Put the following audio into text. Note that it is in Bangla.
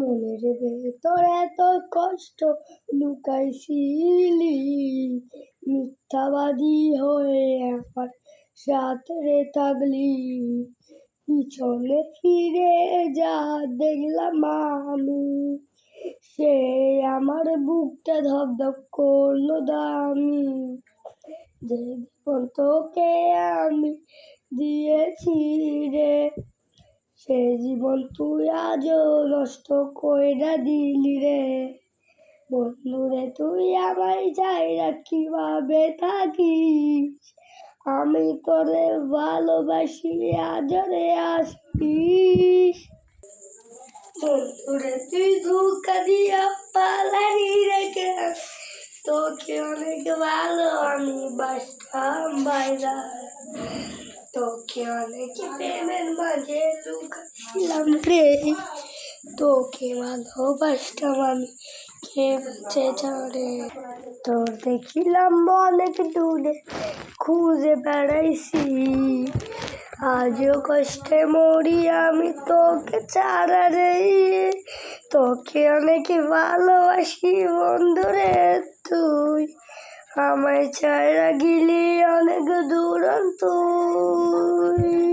মনের ভেতর এত কষ্ট লুকাইছিলি, মিথ্যাবাদী হয়ে আমার সাথে থাকলি। পিছনে ফিরে যা দেখলাম আমি, সে আমার বুকটা ধপধপ করলো দামি। যে জীবন তোকে আমি দিয়েছি রে, সে জীবন তুই আজও নষ্ট কইরা দিলি রে। বন্ধুরে তুই আমায় চাইরা কিভাবে থাকিস, আমি তোরে ভালোবাসি আজও রে আসিস। বন্ধুরে তুই ধোঁকা দিয়া পালালি রেখে, তোকে অনেক ভালো আমি বাসতাম বাইরা। তোকে অনেক প্রেমের মাঝে লুকাইছিলাম রে, তোকে ভালোবাসতাম আমি কে বাঁচে জানে। তোর দেখিলাম অনেক দূরে খুঁজে বেড়াইছি, আজও কষ্টে মরি আমি তোকে ছাড়া রে। তোকে অনেক ভালোবাসি বন্ধুরে তুই আমায় ছাড়া গেলি অনেক দূর তুই।